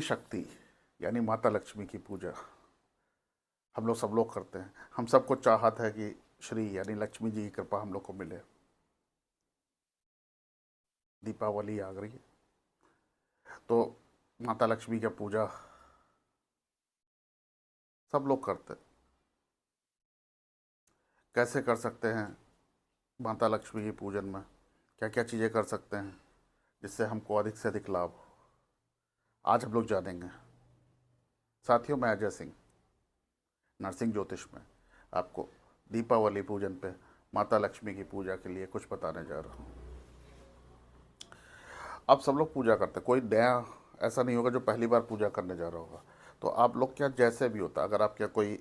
श्री शक्ति यानी माता लक्ष्मी की पूजा हम लोग सब लोग करते हैं। हम सबको चाहत है कि श्री यानी लक्ष्मी जी की कृपा हम लोग को मिले। दीपावली आ गई तो माता लक्ष्मी की पूजा सब लोग करते हैं। कैसे कर सकते हैं माता लक्ष्मी की पूजन में, क्या क्या चीज़ें कर सकते हैं जिससे हमको अधिक से अधिक लाभ हो, आज हम लोग जानेंगे। साथियों, मैं अजय सिंह, नरसिंह ज्योतिष में आपको दीपावली पूजन पे माता लक्ष्मी की पूजा के लिए कुछ बताने जा रहा हूँ। अब सब लोग पूजा करते हैं, कोई नया ऐसा नहीं होगा जो पहली बार पूजा करने जा रहा होगा। तो आप लोग क्या, जैसे भी होता, अगर आप क्या कोई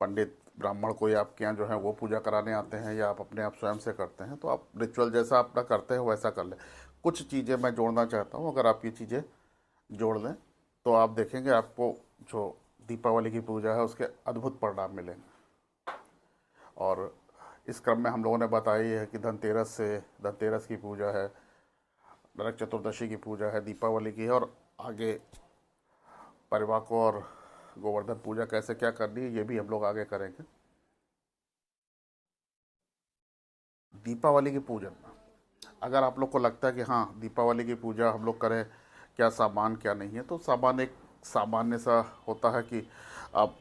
पंडित ब्राह्मण कोई आपके यहाँ जो है वो पूजा कराने आते हैं या आप अपने आप स्वयं से करते हैं, तो आप रिचुअल जैसा अपना करते हैं वैसा कर लें। कुछ चीज़ें मैं जोड़ना चाहता हूँ, अगर आप ये चीज़ें जोड़ लें तो आप देखेंगे आपको जो दीपावली की पूजा है उसके अद्भुत परिणाम मिलेंगे। और इस क्रम में हम लोगों ने बताई है कि धनतेरस की पूजा है, नरक चतुर्दशी की पूजा है, दीपावली की है, और आगे परिवार को और गोवर्धन पूजा कैसे क्या करनी है ये भी हम लोग आगे करेंगे। दीपावली की पूजन में अगर आप लोग को लगता है कि हाँ दीपावली की पूजा हम लोग करें, क्या सामान क्या नहीं है, तो सामान एक सामान्य सा होता है कि आप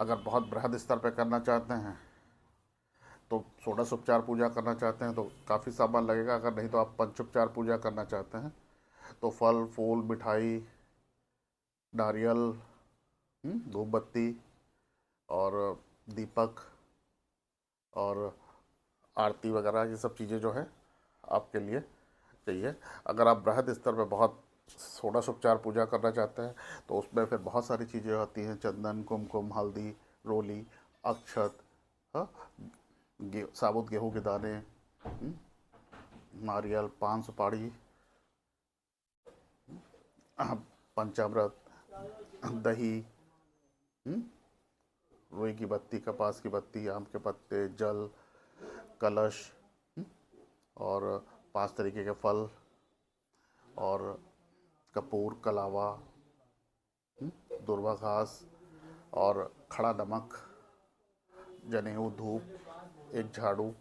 अगर बहुत बृहद स्तर पर करना चाहते हैं तो षोडश उपचार पूजा करना चाहते हैं तो काफ़ी सामान लगेगा। अगर नहीं तो आप पंचोपचार पूजा करना चाहते हैं तो फल फूल मिठाई नारियल, धूप बत्ती और दीपक और आरती वगैरह ये सब चीज़ें जो है आपके लिए चाहिए। अगर आप बृहद स्तर पर बहुत षोडशोपचार पूजा करना चाहते हैं तो उसमें फिर बहुत सारी चीज़ें होती हैं, चंदन कुमकुम हल्दी रोली अक्षत, हाँ, साबुत गेहूं के दाने, नारियल पान सुपारी, पंचामृत, दही, रुई की बत्ती कपास की बत्ती आम के पत्ते जल कलश, और 5 तरीके के फल और कपूर कलावा, दुर्वा घास और खड़ा नमक, जनेऊ धूप, एक झाड़ू,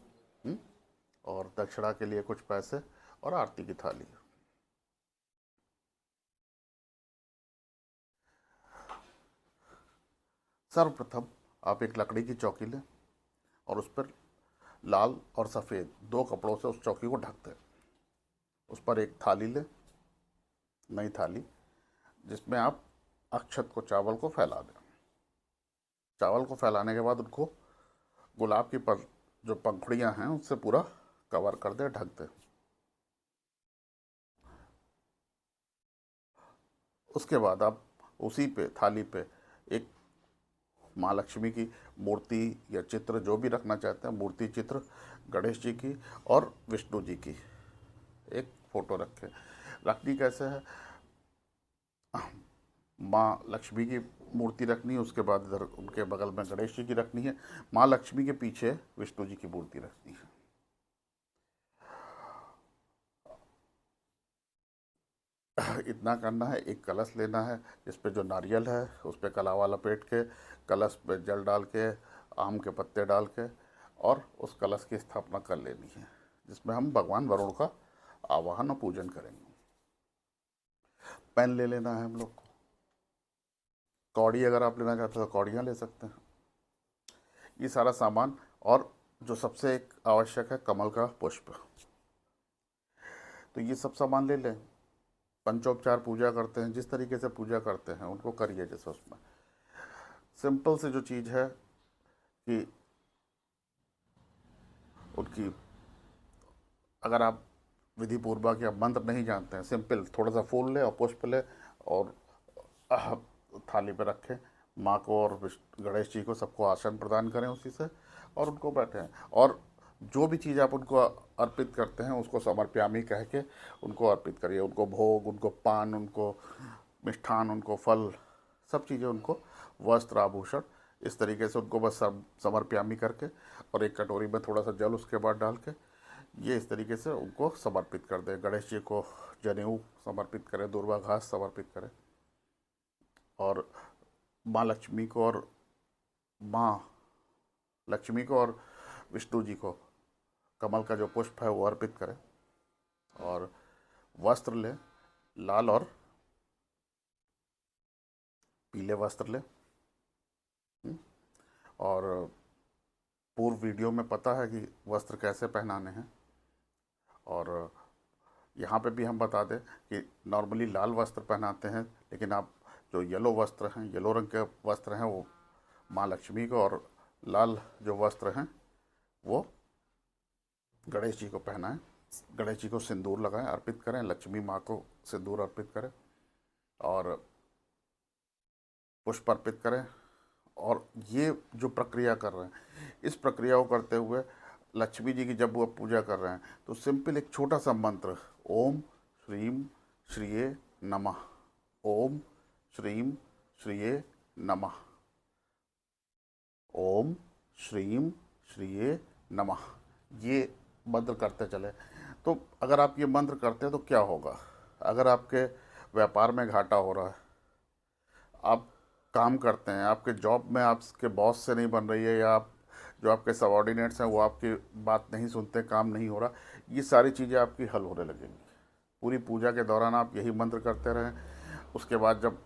और दक्षिणा के लिए कुछ पैसे और आरती की थाली। सर्वप्रथम आप एक लकड़ी की चौकी लें और उस पर लाल और सफ़ेद 2 कपड़ों से उस चौकी को ढक दें। उस पर एक थाली लें, नई थाली, जिसमें आप अक्षत को चावल को फैला दें। चावल को फैलाने के बाद उनको गुलाब की जो पंखुड़ियां हैं उससे पूरा कवर कर दें, ढक दें। उसके बाद आप उसी पे थाली पे एक माँ लक्ष्मी की मूर्ति या चित्र जो भी रखना चाहते हैं, मूर्ति चित्र गणेश जी की और विष्णु जी की एक फोटो रखें। रखनी कैसे है, माँ लक्ष्मी की मूर्ति रखनी है, उसके बाद इधर उनके बगल में गणेश जी की रखनी है, माँ लक्ष्मी के पीछे विष्णु जी की मूर्ति रखनी है। इतना करना है। एक कलश लेना है जिस पे जो नारियल है उस पर कलावा लपेट के, कलश पे जल डाल के, आम के पत्ते डाल के, और उस कलश की स्थापना कर लेनी है जिसमें हम भगवान वरुण का आवाहन और पूजन करेंगे। पेन ले लेना है हम लोग को। कौड़ी अगर आप लेना चाहते हो तो कौड़ियाँ ले सकते हैं। ये सारा सामान, और जो सबसे एक आवश्यक है कमल का पुष्प, तो ये सब सामान ले लें। पंचोपचार पूजा करते हैं, जिस तरीके से पूजा करते हैं उनको करिए। जैसे उसमें सिंपल से जो चीज़ है कि उनकी, अगर आप विधि पूर्वक या मंत्र नहीं जानते हैं, सिंपल थोड़ा सा फूल ले और पुष्प ले और आह, थाली पे रखें। माँ को और गणेश जी को सबको आसन प्रदान करें उसी से, और उनको बैठें। और जो भी चीज़ आप उनको अर्पित करते हैं उसको समर्प्यामी कह के उनको अर्पित करिए। उनको भोग, उनको पान, उनको मिष्ठान, उनको फल, सब चीज़ें उनको, वस्त्र आभूषण, इस तरीके से उनको बस समर्प्यामी करके, और एक कटोरी में थोड़ा सा जल उसके बाद डाल के ये इस तरीके से उनको समर्पित कर दें। गणेश जी को जनेऊ समर्पित करें, दूर्वा घास समर्पित करें, और माँ लक्ष्मी को और माँ लक्ष्मी को और विष्णु जी को कमल का जो पुष्प है वो अर्पित करें, और वस्त्र लें, लाल और पीले वस्त्र लें। और पूर्व वीडियो में पता है कि वस्त्र कैसे पहनाने हैं, और यहाँ पे भी हम बता दें कि नॉर्मली लाल वस्त्र पहनाते हैं, लेकिन आप जो येलो वस्त्र हैं, येलो रंग के वस्त्र हैं, वो माँ लक्ष्मी को, और लाल जो वस्त्र हैं वो गणेश जी को पहनाएं। गणेश जी को सिंदूर लगाएं, अर्पित करें, लक्ष्मी माँ को सिंदूर अर्पित करें और पुष्प अर्पित करें। और ये जो प्रक्रिया कर रहे हैं, इस प्रक्रिया को करते हुए लक्ष्मी जी की जब वो पूजा कर रहे हैं तो सिंपल एक छोटा सा मंत्र, ओम श्रीम श्रीये नमः, ओम श्रीम श्रीये नमः, ओम श्रीम श्रीये नमः, ये मंत्र करते चले। तो अगर आप ये मंत्र करते हैं तो क्या होगा? अगर आपके व्यापार में घाटा हो रहा है, आप काम करते हैं, आपके जॉब में आपके बॉस से नहीं बन रही है, या आप जो आपके सबॉर्डिनेट्स हैं वो आपकी बात नहीं सुनते, काम नहीं हो रहा, ये सारी चीज़ें आपकी हल होने लगेंगी। पूरी पूजा के दौरान आप यही मंत्र करते रहें। उसके बाद जब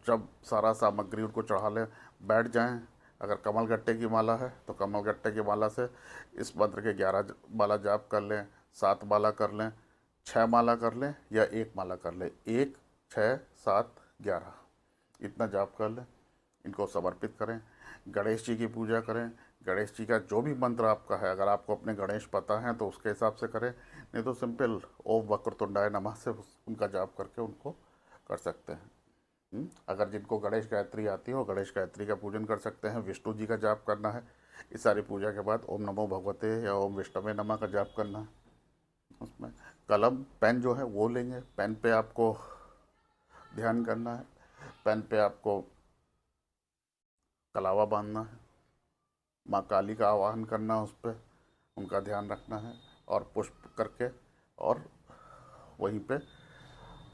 जब सारा सामग्री उनको चढ़ा लें, बैठ जाएं। अगर कमल गट्टे की माला है तो कमल गट्टे की माला से इस मंत्र के 11 माला जाप कर लें, 7 माला कर लें, 6 माला कर लें, या 1 माला कर लें। 1, 6, 7, 11 इतना जाप कर लें। इनको समर्पित करें, गणेश जी की पूजा करें। गणेश जी का जो भी मंत्र आपका है, अगर आपको अपने गणेश पता है तो उसके हिसाब से करें, नहीं तो सिंपल ओम वक्रतुंडाय नमः से उनका जाप करके उनको कर सकते हैं। अगर जिनको गणेश गायत्री आती हो, गणेश गायत्री का पूजन कर सकते हैं। विष्णु जी का जाप करना है, इस सारी पूजा के बाद ओम नमो भगवते या ओम विष्णवे नमः का जाप करना है। उसमें कलम पेन जो है वो लेंगे, पेन पे आपको ध्यान करना है, पेन पे आपको कलावा बांधना है, माँ काली का आवाहन करना है, उस पर उनका ध्यान रखना है, और पुष्प करके और वहीं पे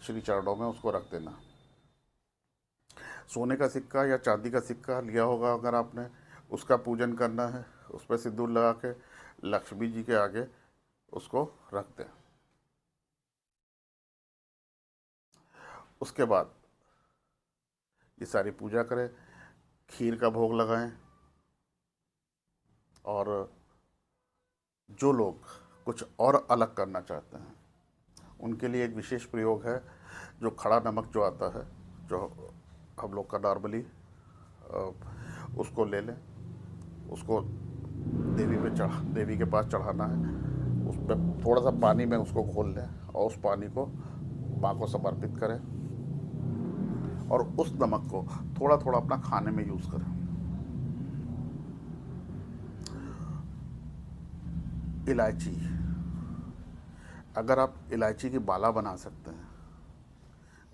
श्री चरणों में उसको रख देना। सोने का सिक्का या चांदी का सिक्का लिया होगा अगर आपने, उसका पूजन करना है, उस पर सिंदूर लगा के लक्ष्मी जी के आगे उसको रख दें। उसके बाद ये सारी पूजा करें, खीर का भोग लगाएं, और जो लोग कुछ और अलग करना चाहते हैं उनके लिए एक विशेष प्रयोग है, जो खड़ा नमक जो आता है, जो हम लोग का नॉर्मली, उसको ले लें, उसको देवी के पास चढ़ाना है। उस पर थोड़ा सा पानी में उसको घोल लें, और उस पानी को माँ को समर्पित करें, और उस नमक को थोड़ा थोड़ा अपना खाने में यूज़ करें। इलायची, अगर आप इलायची की माला बना सकते हैं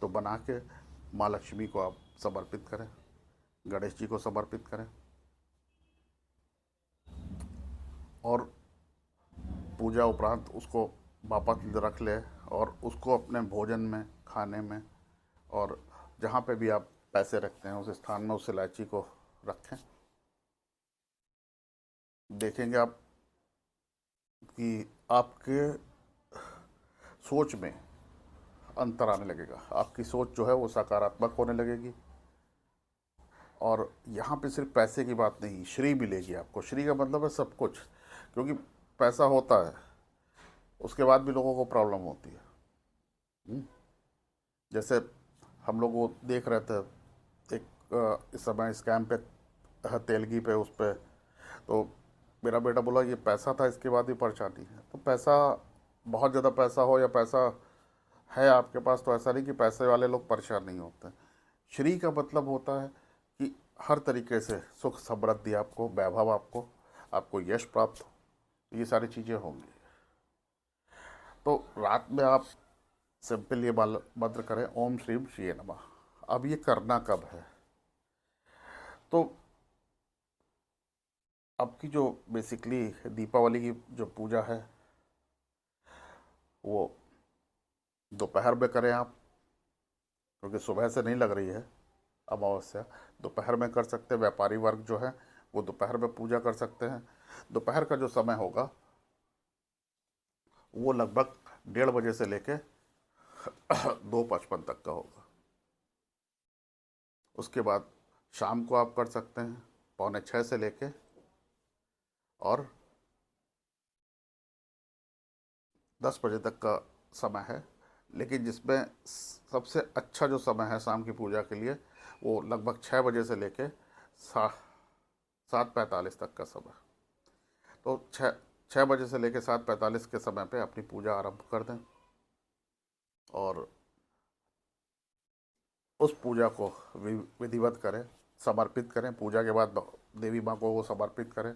तो बना के माँ लक्ष्मी को आप समर्पित करें, गणेश जी को समर्पित करें, और पूजा उपरांत उसको वापस रख ले, और उसको अपने भोजन में, खाने में, और जहाँ पे भी आप पैसे रखते हैं उस स्थान में उस इलायची को रखें। देखेंगे आप कि आपके सोच में अंतर आने लगेगा, आपकी सोच जो है वो सकारात्मक होने लगेगी। और यहाँ पे सिर्फ पैसे की बात नहीं, श्री मिलेगी आपको। श्री का मतलब है सब कुछ, क्योंकि पैसा होता है, उसके बाद भी लोगों को प्रॉब्लम होती है। जैसे हम लोग वो देख रहे थे एक, इस समय स्कैम पे, तेलगी पे, उस पे, तो मेरा बेटा बोला ये पैसा था, इसके बाद भी परेशानी है। तो पैसा, बहुत ज़्यादा पैसा हो या पैसा है आपके पास, तो ऐसा नहीं कि पैसे वाले लोग परेशान नहीं होते। श्री का मतलब होता है कि हर तरीके से सुख समृद्धि आपको, वैभव आपको, आपको यश प्राप्त हो, ये सारी चीज़ें होंगी। तो रात में आप सिंपल ये मंत्र करें, ओम श्रीम श्री नमः। अब ये करना कब है? तो आपकी जो बेसिकली दीपावली की जो पूजा है वो दोपहर में करें आप, क्योंकि सुबह से नहीं लग रही है अमावस्या। दोपहर में कर सकते हैं, व्यापारी वर्ग जो है वो दोपहर में पूजा कर सकते हैं। दोपहर का जो समय होगा वो लगभग 1:30 से लेके 2:55 तक का होगा। उसके बाद शाम को आप कर सकते हैं 5:45 से लेके और 10 बजे तक का समय है। लेकिन जिसमें सबसे अच्छा जो समय है शाम की पूजा के लिए वो लगभग 6 बजे से लेके 7:45 तक का समय। तो 6 बजे से लेके 7:45 के समय पे अपनी पूजा आरंभ कर दें और उस पूजा को विधिवत करें, समर्पित करें। पूजा के बाद देवी माँ को वो समर्पित करें,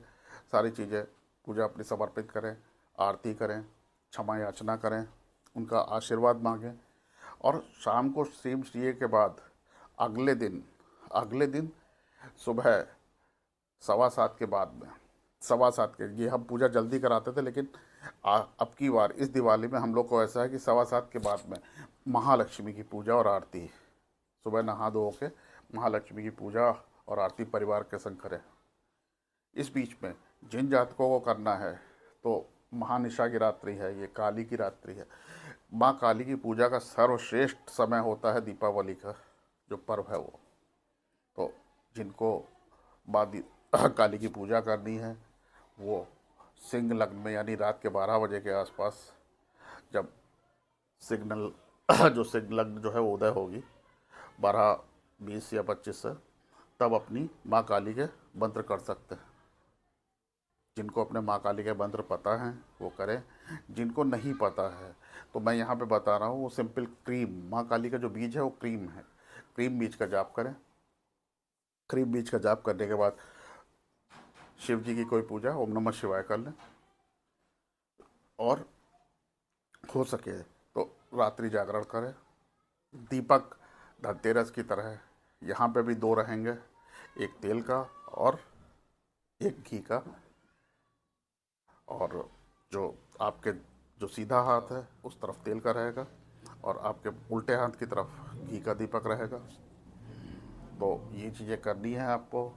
सारी चीज़ें पूजा अपनी समर्पित करें, आरती करें, क्षमा याचना करें, उनका आशीर्वाद मांगें। और शाम को श्रीम श्रीये के बाद अगले दिन सुबह 7:15 के बाद में 7:15 के, ये हम पूजा जल्दी कराते थे, लेकिन अब की बार इस दिवाली में हम लोग को ऐसा है कि 7:15 के बाद में महालक्ष्मी की पूजा और आरती, सुबह नहा धो के महालक्ष्मी की पूजा और आरती परिवार के संग करें। इस बीच में जिन जातकों को करना है तो महानिशा की रात्रि है, ये काली की रात्रि है। माँ काली की पूजा का सर्वश्रेष्ठ समय होता है दीपावली का जो पर्व है वो। तो जिनको माँ काली की पूजा करनी है वो सिंह लग्न में, यानी रात के 12 बजे के आसपास, जब सिग्नल जो सिंह लग्न जो है वो उदय होगी 12:20 या 25 से, तब अपनी माँ काली के मंत्र कर सकते हैं। जिनको अपने माँ काली के मंत्र पता हैं वो करें, जिनको नहीं पता है तो मैं यहाँ पे बता रहा हूँ, वो सिंपल क्रीम, माँ काली का जो बीज है वो क्रीम है, क्रीम बीज का जाप करें। क्रीम बीज का जाप करने के बाद शिव जी की कोई पूजा ओम नमः शिवाय कर लें और हो सके तो रात्रि जागरण करें। दीपक धनतेरस की तरह यहाँ पे भी 2 रहेंगे, एक तेल का और एक घी का। और जो आपके जो सीधा हाथ है उस तरफ तेल का रहेगा और आपके उल्टे हाथ की तरफ घी का दीपक रहेगा। तो ये चीज़ें करनी है आपको।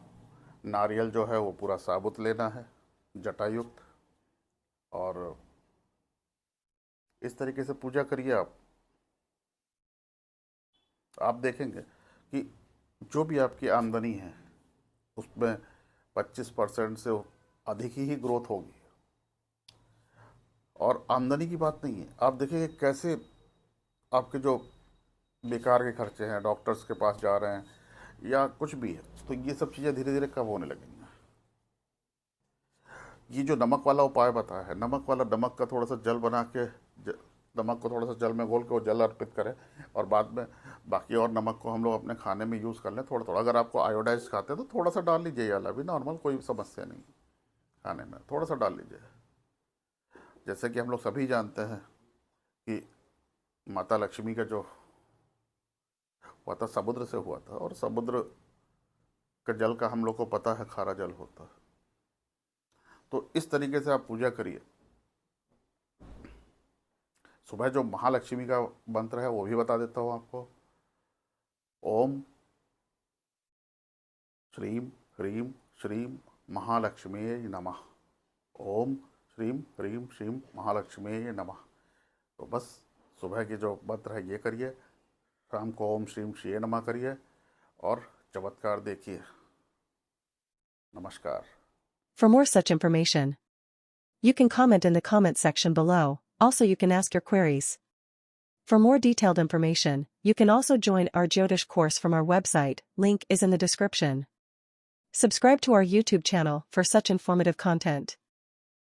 नारियल जो है वो पूरा साबुत लेना है, जटायुक्त, और इस तरीके से पूजा करिए आप देखेंगे कि जो भी आपकी आमदनी है उसमें 25% से अधिक ही ग्रोथ होगी। और आमदनी की बात नहीं है, आप देखिए कैसे आपके जो बेकार के खर्चे हैं, डॉक्टर्स के पास जा रहे हैं या कुछ भी है, तो ये सब चीज़ें धीरे धीरे कम होने लगेंगी। ये जो नमक वाला उपाय बताया है, नमक का थोड़ा सा जल बना के, नमक को थोड़ा सा जल में घोल के वो जल अर्पित करें और बाद में बाकी और नमक को हम लोग अपने खाने में यूज़ कर लें थोड़ा थोड़ा। अगर आपको आयोडाइज खाते हैं तो थोड़ा सा डाल लीजिए, या अभी नॉर्मल कोई समस्या नहीं, खाने में थोड़ा सा डाल लीजिए। जैसे कि हम लोग सभी जानते हैं कि माता लक्ष्मी का जो हुआ था समुद्र से हुआ था, और समुद्र के जल का हम लोग को पता है खारा जल होता है। तो इस तरीके से आप पूजा करिए। सुबह जो महालक्ष्मी का मंत्र है वो भी बता देता हूँ आपको। ओम श्रीम ह्रीम श्रीम महालक्ष्मी नमः। ओम श्रीम ह्रीम श्रीम महालक्ष्मी नमः। तो बस सुबह के जो मंत्र है ये करिए, शाम को ओम श्रीम श्री नमः करिए और चमत्कार देखिए। नमस्कार। For more such information, you can comment in the comment section below. Also, you can ask your queries. For more detailed information, you can also join our Jyotish course from our website. Link is in the description. Subscribe to our YouTube channel for such informative content.